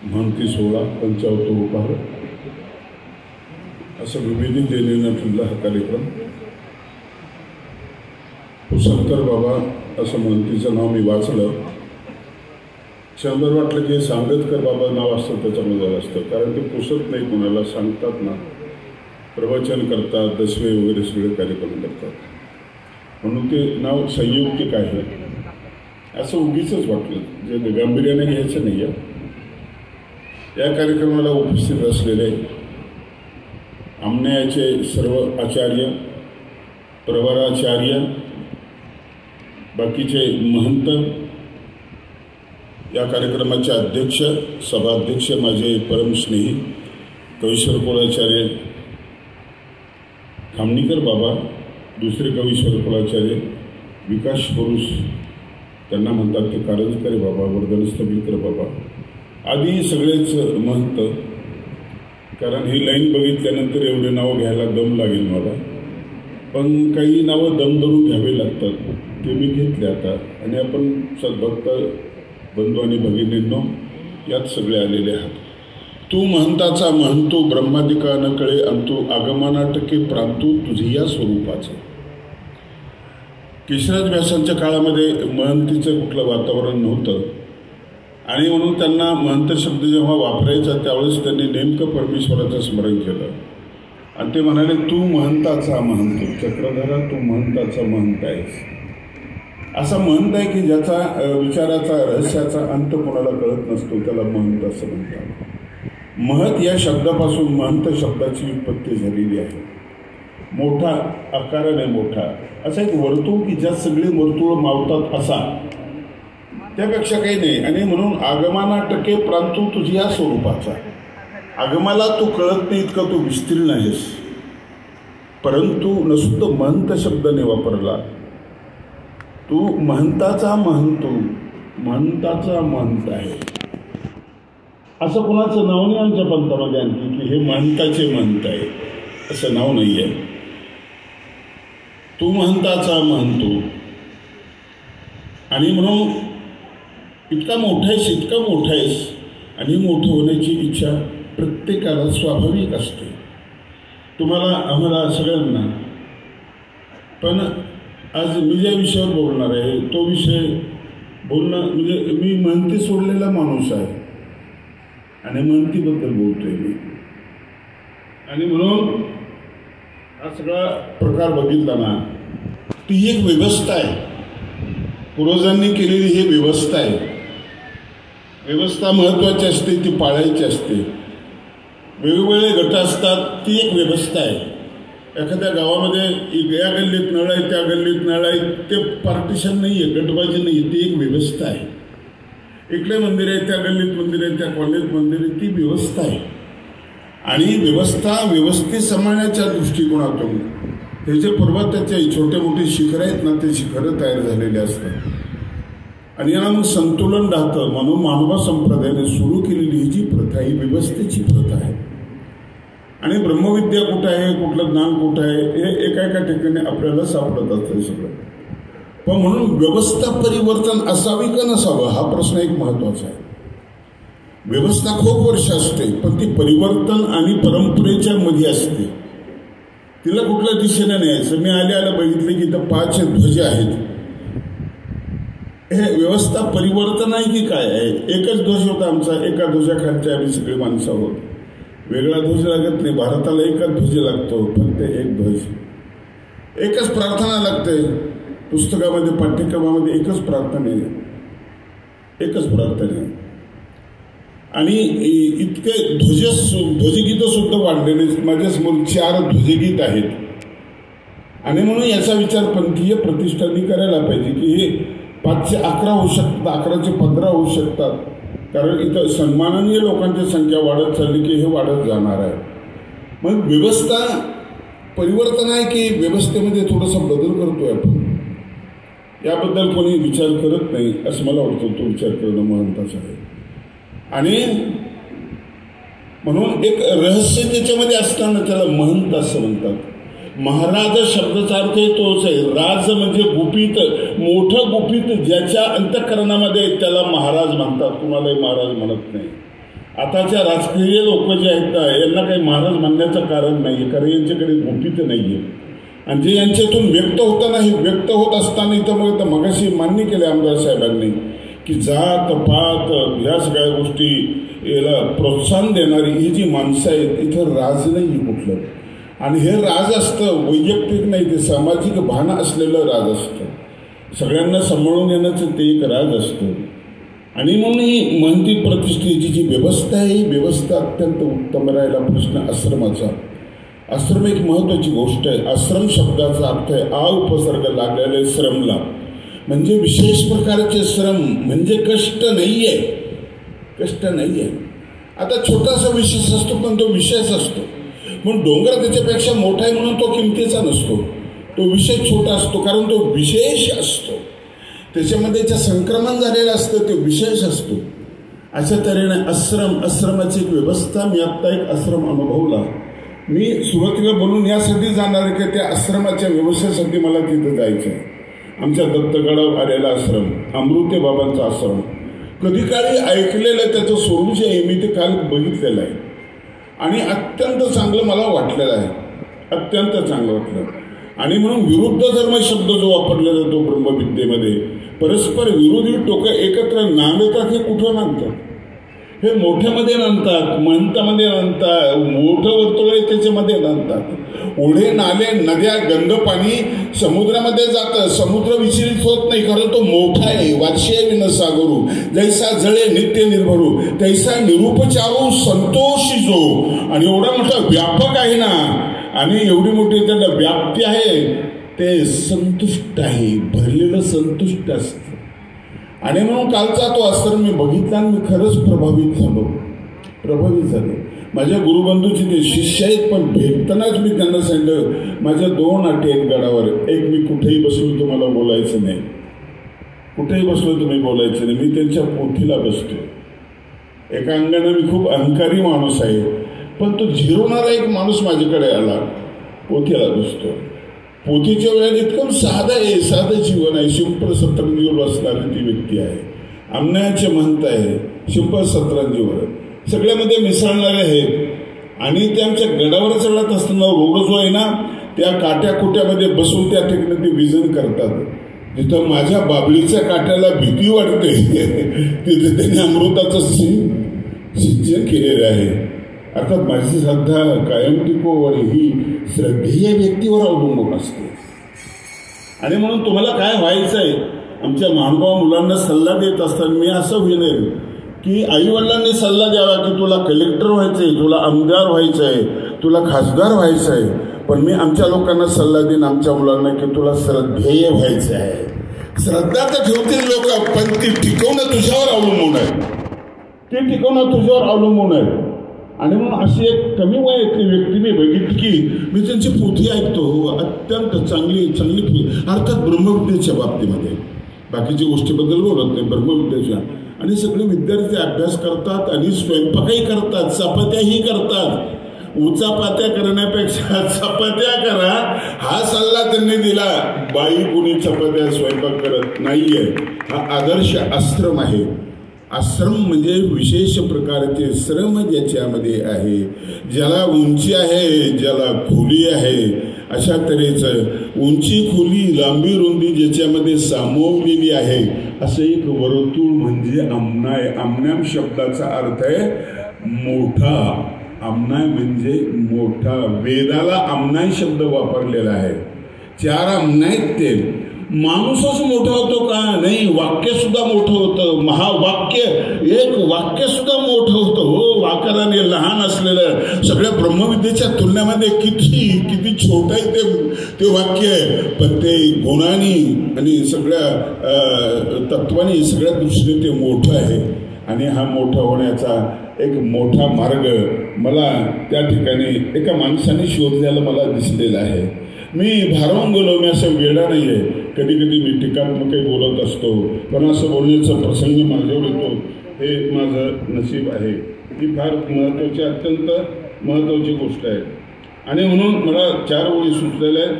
महंती सोहळा पंचावतार असं विविध देण्यात ठरला हा कार्यक्रम. पुसदकर बाबा असं महंतीचं नाव मी वाचलं. शंभर वाटलं की सांगतकर बाबा नाव असतं त्याच्यामध्ये असतं, कारण ते पुसत नाही कोणाला, सांगतात ना, प्रवचन करतात, दसवे वगैरे सगळे कार्यक्रम करतात, म्हणून ते नाव संयुक्तिक आहे असं उगीच वाटलं. जे गांभीर्याने घ्यायचं नाही आहे. या कार्यक्रमाला उपस्थित असलेले आमनेयाचे सर्व आचार्य, प्रवराचार्य, बाकीचे महंत, या कार्यक्रमाचे अध्यक्ष, सभाध्यक्ष माझे परमस्नेही कवीश्वर कुलाचार्य खामणीकर बाबा, दुसरे कवीश्वर कुलाचार्य विकास पुरुष, त्यांना म्हणतात ते कारंजकर बाबा, वर्धन स्थगिलकर बाबा आदी सगळेच महंत. कारण ही लाईन बघितल्यानंतर एवढे नावं घ्यायला दम लागेल मला, पण काही नावं दम धरून घ्यावे लागतात, ते मी घेतले आता. आणि आपण सद्भक्त बंधू आणि भगिनींनो यात सगळे आलेले आहात. तू महंताचा महंतो ब्रह्मादिका न कळे अंतू आगमनाटके प्रांतू तुझी या स्वरूपाचं. केशराज व्यासांच्या काळामध्ये महंतीचं कुठलं वातावरण नव्हतं आणि म्हणून त्यांना महंत शब्द जेव्हा वापरायचा त्यावेळेस त्यांनी नेमकं परमेश्वराचं स्मरण केलं आणि ते म्हणाले, तू महंताचा महंत, चक्रधरा तू महंताचा महंत आहेस. असा महंत आहे की ज्याचा विचाराचा रहस्याचा अंत कोणाला कळत नसतो, त्याला महंत असं म्हणतात. महत या शब्दापासून महंत शब्दाची उत्पत्ती झालेली आहे. मोठा, आकाराने मोठा, असा एक वर्तुळ की ज्यात सगळे वर्तुळ मावतात असा, त्यापेक्षा काही नाही. आणि म्हणून आगमनाटके प्रांतू तुझ्या स्वरूपाचा. आगमाला तू कळत नाही इतका तू विस्तीर्ण आहेस, परंतु नसुद्धा महंत शब्दाने वापरला. तू महंताचा महंतो, महंताचा महंत आहे. असं कोणाचं नाव नाही आमच्या पंथामध्ये आणखी की हे महंताचे महंत आहे, असं नाव नाही आहे. तू महंताचा महंतो. आणि म्हणून इतका मोठा आहेस, इतका मोठा आहेस, आणि मोठं होण्याची इच्छा प्रत्येकाला स्वाभाविक असते, तुम्हाला, आम्हाला, सगळ्यांना. पण आज मी ज्या विषयावर बोलणार आहे तो विषय बोलणं म्हणजे मी महंती सोडलेला माणूस आहे आणि महंतीबद्दल बोलतोय मी. आणि म्हणून हा सगळा प्रकार बघितला ना, ती एक व्यवस्था आहे, पूर्वजांनी केलेली ही व्यवस्था आहे. व्यवस्था महत्त्वाची असते, ती पाळायची असते. वेगवेगळे गट असतात, ती एक व्यवस्था आहे. एखाद्या गावामध्ये या गल्लीत नळ आहे, त्या गल्लीत नळ आहे, ते पार्टिशन नाही आहे, गटबाजी नाही आहे, ती एक व्यवस्था आहे. इकडे मंदिर आहे, त्या गल्लीत मंदिर आहे, त्या कॉलनीत मंदिर आहे, ती व्यवस्था आहे. आणि व्यवस्था व्यवस्थित सांभाळण्याच्या दृष्टिकोनातून हे जे पर्वताचे छोटे मोठे शिखर आहेत ना, ते शिखरं तयार झालेले असतात आणि याला मग संतुलन राहतं. म्हणून मानवा संप्रदायाने सुरू केलेली ही जी प्रथा, ही व्यवस्थेची प्रथा आहे. आणि ब्रह्मविद्या कुठं आहे, कुठलं ज्ञान कुठं आहे, हे एका एका ठिकाणी आपल्याला सापडत असतं सगळं. पण म्हणून व्यवस्था परिवर्तन असावी का नसावं हा प्रश्न एक महत्त्वाचा आहे. व्यवस्था खूप वर्ष असते, पण ती परिवर्तन आणि परंपरेच्या मध्ये असते, तिला कुठल्या दिशेने न्यायचं. मी आल्या बघितले की इथं 5 ध्वज आहेत. हे व्यवस्था परिवर्तन आहे की काय आहे? एकच ध्वज होता आमचा, एका ध्वजाखालचे आम्ही सगळे माणसं आहोत. वेगळा ध्वज लागत नाही. भारताला एकच ध्वज लागतो, फक्त एक ध्वज. एकच प्रार्थना लागते. पुस्तकामध्ये, पाठ्यक्रमामध्ये एकच प्रार्थना आहे, एकच प्रार्थना आहे. आणि इतके ध्वजगीतं सुद्धा वाढलेले. माझ्यासमोर 4 ध्वजगीत आहेत. आणि म्हणून याचा विचार पंथीय प्रतिष्ठांनी करायला पाहिजे की हे 5चे 11 होऊ शकतात, 11चे 15 होऊ शकतात. कारण इथं सन्माननीय लोकांची संख्या वाढत चालली की हे वाढत जाणार आहे. मग व्यवस्था परिवर्तन आहे की व्यवस्थेमध्ये थोडासा बदल करतोय आपण, याबद्दल कोणी विचार करत नाही असं मला वाटतं. तो विचार करणं महत्त्वाचं आहे. आणि म्हणून एक रहस्य त्याच्यामध्ये असताना त्याला महंत असं म्हणतात. महाराज शब्दाचा अर्थ तोच आहे. राज म्हणजे गुपित, मोठं गुपित ज्याच्या अंतःकरणामध्ये त्याला महाराज म्हणतात. कुणालाही महाराज म्हणत नाही. आताच्या राजकीय लोक जे आहेत यांना काही महाराज म्हणण्याचं कारण नाही, कारण यांच्याकडे गोपीत नाही आहे. आणि जे यांच्यातून व्यक्त होताना हे व्यक्त होत असताना इथं मगाशी मान्य केले आमदार साहेबांनी की जात पात ह्या सगळ्या गोष्टी याला प्रोत्साहन देणारी ही जी माणसं आहेत, इथं राज नाही कुठलं. आणि हे राज असतं वैयक्तिक नाही, ते सामाजिक भान असलेलं राज असतं. सगळ्यांना सांभाळून घेण्याचं ते एक राज असतं. आणि म्हणून ही महंती प्रतिष्ठेची जी व्यवस्था आहे ही व्यवस्था अत्यंत उत्तम राहिला. प्रश्न आश्रमाचा, आश्रम एक महत्त्वाची गोष्ट आहे. आश्रम शब्दाचा अर्थ आहे आ उपसर्ग लागलेले श्रमला, म्हणजे विशेष प्रकारचे श्रम, म्हणजे कष्ट नाही आहे, कष्ट नाही आहे. आता छोटासा विशेष असतो पण तो विषयच असतो. म्हणून डोंगर त्याच्यापेक्षा मोठा आहे म्हणून तो किमतीचा नसतो, तो विषय छोटा असतो कारण तो विशेष असतो. त्याच्यामध्ये जे संक्रमण झालेलं असतं ते विशेष असतो. अशा तऱ्हेने आश्रमाची एक व्यवस्था. मी आत्ता एक आश्रम अनुभवला. मी सुरुवातीला बोलून यासाठी जाणार आहे की त्या आश्रमाच्या व्यवस्थेसाठी मला तिथं जायचं आहे. आमच्या दत्तगडावर आलेला आश्रम, अमृते बाबांचा आश्रम, कधी काळी ऐकलेलं त्याचं स्वरूप जे आहे मी ते काल बघितलेलं आहे आणि अत्यंत चांगलं मला वाटलेलं आहे, अत्यंत चांगलं वाटलं. आणि म्हणून विरुद्ध धर्म शब्द जो वापरला जातो ब्रह्मविद्येमध्ये, परस्पर विरोधी टोकं एकत्र नांदतात. हे कुठं नांदतात? हे मोठ्यामध्ये नांदतात, महंतामध्ये नांदतात, मोठं वर्तुळ आहे त्याच्यामध्ये नांदतात. ओढे नाले नद्या गंग पाणी समुद्रामध्ये जातं, समुद्र विचलित होत नाही कारण तो मोठा आहे. वार्षे विन सागरू जैसा जळे नित्य निर्भरू तैसा निरुपचारू संतोषी जो. आणि एवढा मोठा व्यापक आहे ना, आणि एवढी मोठी त्याला व्याप्ती आहे, ते संतुष्ट आहे, भरलेलं संतुष्ट असतं. आणि म्हणून कालचा तो आश्रम मी बघितला आणि मी खरंच प्रभावित झालो. माझ्या गुरुबंधूचे ते शिष्य आहेत, पण भेटतानाच मी त्यांना सांगितलं माझ्या 2 अटी आहेत गडावर. एक, मी कुठेही बसलो तुम्हाला बोलायचं नाही, कुठेही बसलो तुम्ही बोलायचं नाही. मी त्यांच्या पोथीला बसतो. एका अंगाने मी खूप अहंकारी माणूस आहे, पण तो झिरवणारा एक माणूस माझ्याकडे आला, पोथीला बसतो. पोथीच्या वेळेला इतकं साधं आहे, साधं जीवन आहे. सिंपल सतरंजीवर बसणारी ती व्यक्ती आहे. आमनाचे म्हणत आहे सिंपल सतरंजीवर सगळ्यामध्ये मिसळणारे आहेत. आणि ते आमच्या गडावर चढत असताना रोड जो आहे ना, त्या काट्याकुट्यामध्ये बसून त्या ठिकाणी ते विजन करतात. जिथं माझ्या बाबळीच्या काट्याला भीती वाटते तिथे त्यांनी अमृताचं सिंचन केलेलं आहे. अर्थात माझी श्रद्धा कायम टिको आणि ही श्रद्धेय व्यक्तीवर अवलंबून असते. आणि म्हणून तुम्हाला काय व्हायचं आहे, आमच्या महानुभाव मुलांना सल्ला देत असताना मी असं विनंती की आईवडिलांनी सल्ला द्यावा की तुला कलेक्टर व्हायचं आहे, तुला आमदार व्हायचं आहे, तुला खासदार व्हायचं आहे. पण मी आमच्या लोकांना सल्ला देईन आमच्या मुलांना की तुला श्रद्धेय व्हायचं आहे. श्रद्धा तर ठेवतील लोक, पण ती टिकवणं तुझ्यावर अवलंबून आहे, ती टिकवणं तुझ्यावर अवलंबून आहे. आणि म्हणून अशी एक कमी वयातली व्यक्ती मी बघितली की मी त्यांची पोथी ऐकतो, अत्यंत चांगली अर्थात ब्रह्मविद्येच्या बाबतीमध्ये, बाकीच्या गोष्टीबद्दल बोलत नाही, ब्रह्मविद्येच्या. आणि सगळे विद्यार्थी अभ्यास करतात आणि स्वयंपाकही करतात, चपात्याही करतात. उचापात्या करण्यापेक्षा चपात्या करा हा सल्ला त्यांनी दिला. बाई कुणी चपात्या स्वयंपाक करत नाहीये. हा आदर्श आश्रम आहे. आश्रम म्हणजे विशेष प्रकारचे श्रम ज्याच्यामध्ये आहे, ज्याला उंची आहे, ज्याला खोली आहे, अशा तऱ्हेचं उंची खोली लांबी रुंदी ज्याच्यामध्ये सामावलेली आहे असं एक वर्तुळ म्हणजे आमनाय. आमनाम शब्दाचा अर्थ आहे मोठा. आमनाय म्हणजे मोठा. वेदाला आमनाय शब्द वापरलेला आहे. 4 आमनाय ते. माणूसच मोठा होतो का? नाही, वाक्य सुद्धा मोठं होतं. महावाक्य, एक वाक्य सुद्धा मोठं होतं. हो, वाकाराने लहान असलेलं सगळ्या ब्रह्मविद्येच्या तुलनेमध्ये किती छोटं आहे ते वाक्य आहे, पण ते गुणांनी आणि सगळ्या तत्वानी सगळ्या दृष्टीने ते मोठं आहे. आणि हा मोठा होण्याचा एक मोठा मार्ग मला त्या ठिकाणी एका माणसाने शोधलेला मला दिसलेला आहे. मी भारावून गेलो. मी असं वेडा नाही आहे. कधी कधी मी टीकात्मकही बोलत असतो, पण असं बोलण्याचा प्रसंग माझ्यावर येतो. हे माझं नशीब आहे. ही फार महत्त्वाची, अत्यंत महत्त्वाची गोष्ट आहे. आणि म्हणून मला 4 ओळी सुचलेल्या आहेत,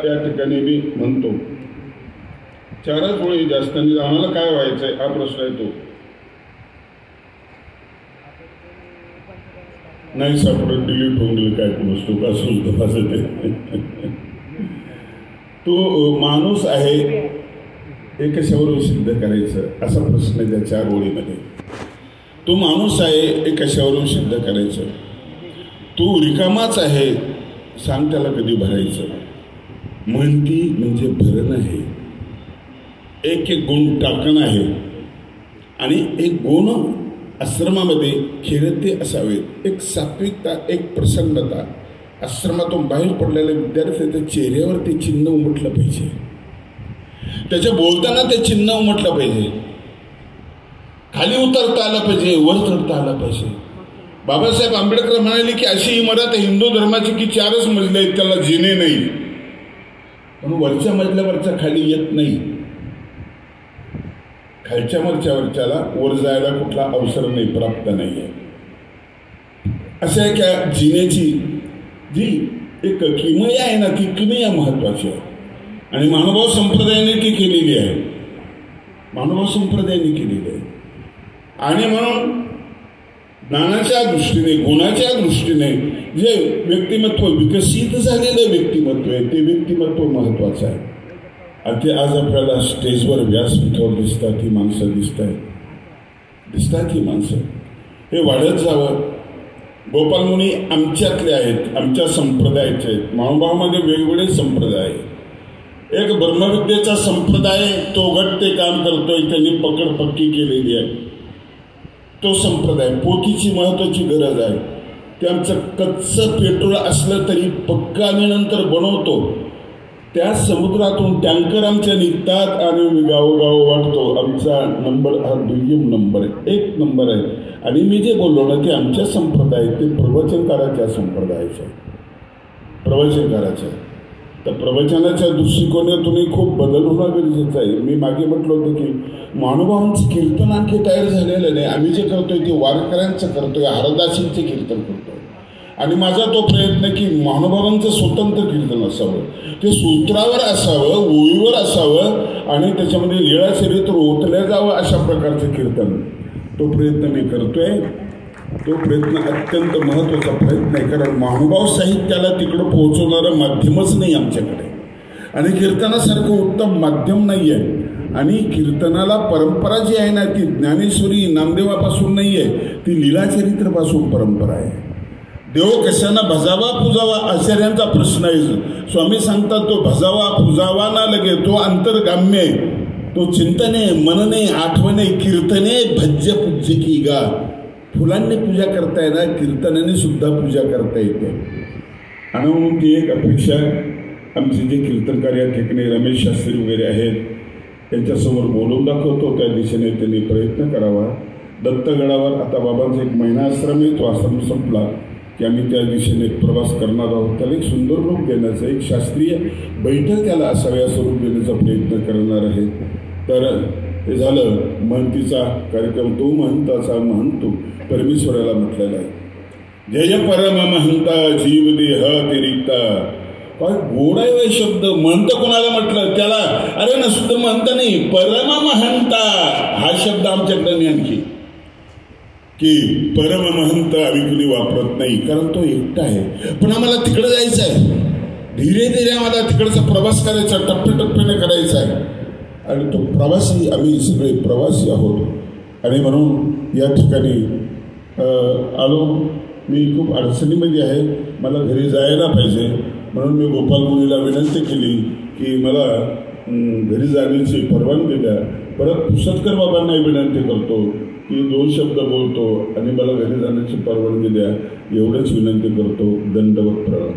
त्या ठिकाणी मी म्हणतो. 4च ओळी जास्त. आम्हाला काय व्हायचं आहे हा प्रश्न आहे तो. नाही सापडत, डिलीट होऊन गेलं काय नसतो का सुचतं माझं ते. तो माणूस आहे हे कशावरून सिद्ध करायचं असा प्रश्न आहे त्या 4 ओळीमध्ये. तो माणूस आहे हे कशावरून सिद्ध करायचं. तो रिकामाच आहे सांग त्याला कधी भरायचं. म्हणती म्हणजे भरण आहे, एक एक गुण टाकण आहे आणि एक गुण आश्रमामध्ये खेळते असावेत. एक सात्विकता, एक प्रसन्नता. आश्रमातून बाहेर पडलेल्या विद्यार्थ्याच्या चेहऱ्यावर ते चिन्ह उमटलं पाहिजे, त्याच्या बोलताना ते चिन्ह उमटलं पाहिजे. खाली उतरता आलं पाहिजे, वर चढता आलं पाहिजे. बाबासाहेब आंबेडकर म्हणाले की अशी इमारत हिंदू धर्माची की 4च मजले आहेत, त्याला जिने नाही. म्हणून वरच्या मजल्यावरच्या खाली येत नाही, खालच्या वरच्याला वर जायला कुठला अवसर नाही, प्राप्त नाही आहे. अशा एका जिनेची जी एक किमया आहे ना, ती किमया महत्वाची आहे आणि महानुभाव संप्रदायाने ती केलेली आहे. महानुभाव संप्रदायाने केलेली आहे. आणि म्हणून ज्ञानाच्या दृष्टीने, गुणाच्या दृष्टीने जे व्यक्तिमत्व विकसित झालेलं व्यक्तिमत्व आहे ते व्यक्तिमत्व महत्वाचं आहे. आणि ते आज आपल्याला स्टेजवर व्यासपीठावर दिसतात ही माणसं, दिसतात ही माणसं. हे वाढत जावं. गोपाल मुनी आमच्यातले आहेत, आमच्या संप्रदायाचे आहेत. महानुभावामध्ये वेगवेगळे संप्रदाय आहेत. एक ब्रह्मविद्येचा संप्रदाय, तो गट ते काम करतोय, त्यांनी पकड पक्की केलेली आहे. तो संप्रदाय पोथीची महत्वाची गरज आहे. ते आमचं कच्चं पेट्रोल असलं तरी पक्क आम्ही नंतर बनवतो. त्या समुद्रातून टँकर आमच्या निघतात आणि गावोगाव वाटतो. आमचा नंबर हा दुय्यम नंबर आहे, 1 नंबर आहे. आणि मी जे बोललो ना ते आमच्या संप्रदाय, ते प्रवचनकाराच्या संप्रदायाचं आहे, प्रवचनकाराचं. तर प्रवचनाच्या दृष्टिकोनातूनही खूप बदल होणं गरजेचं आहे. मी मागे म्हटलं होतं की महानुभावांचं कीर्तन आणखी तयार झालेलं नाही. आम्ही जे करतोय ते वारकऱ्यांचं करतोय, हरदासींचे कीर्तन करतोय. आणि माझा तो प्रयत्न की महानुभावांचं स्वतंत्र कीर्तन असावं, ते सूत्रावर असावं, ओळीवर असावं आणि त्याच्यामध्ये लीळा चरित्र ओतल्या जावं अशा प्रकारचं कीर्तन. तो प्रयत्न मी करतोय. तो प्रयत्न अत्यंत महत्त्वाचा प्रयत्न आहे, कारण महानुभाव साहित्याला तिकडं पोहोचवणारं माध्यमच नाही आमच्याकडे आणि कीर्तनासारखं उत्तम माध्यम नाही आहे. आणि कीर्तनाला परंपरा जी आहे ना ती ज्ञानेश्वरी नामदेवापासून नाही आहे, ती लीलाचरित्रपासून परंपरा आहे. देव कशाना भजावा पूजावा आचार्यांचा प्रश्न आहे. स्वामी सांगतात तो भजावा पूजावा ना लगे, तो अंतर्गाम्य आहे. तो चिंतने, मनने, आठवणे, कीर्तने भज्य पूज्य की गा. फुलांनी पूजा करताय ना, कीर्तनाने सुद्धा पूजा करता येते. आणि म्हणून ती एक अपेक्षा आमचे जे कीर्तनकार या ठिकाणी रमेश शास्त्री वगैरे आहेत त्यांच्यासमोर बोलून दाखवतो. त्या दिशेने त्यांनी प्रयत्न करावा. दत्तगडावर आता बाबांचा 1 महिना आश्रम आहे, तो आश्रम संपला की आम्ही त्या दिशेने प्रवास करणार आहोत. त्याला एक सुंदर रूप देण्याचं, एक शास्त्रीय बैठक त्याला असावे असं रूप देण्याचा प्रयत्न करणार आहे. तर हे झालं महंतीचा कार्यक्रम. तो महंताचा महंतू परमेश्वराला म्हटलेला आहे. जय परम महंता जीव देह तिरिक्ता. काय गोड आहे शब्द. महंत कोणाला म्हटलं त्याला अरे ना सुद्धा महंत नाही, परम महंता हा शब्द आमच्याकडे नाही आणखी, की परम महंत आम्ही कुणी वापरत नाही, कारण तो एकटा आहे. पण आम्हाला तिकडे जायचं आहे. धीरे धीरे आम्हाला तिकडचा प्रवास करायचा, टप्प्याटप्प्याने करायचा आहे. आणि तो प्रवासी, आम्ही सगळे प्रवासी आहोत. आणि म्हणून या ठिकाणी आलो. मी खूप अडचणीमध्ये आहे, मला घरी जायला पाहिजे. म्हणून मी गोपाल मुनीला विनंती केली की मला घरी जाण्याची परवानगी द्या. परत पुसटकर बाबांनाही विनंती करतो की 2 शब्द बोलतो आणि मला घरी जाण्याची परवानगी द्या, एवढंच विनंती करतो. दंडवत प्रणाम.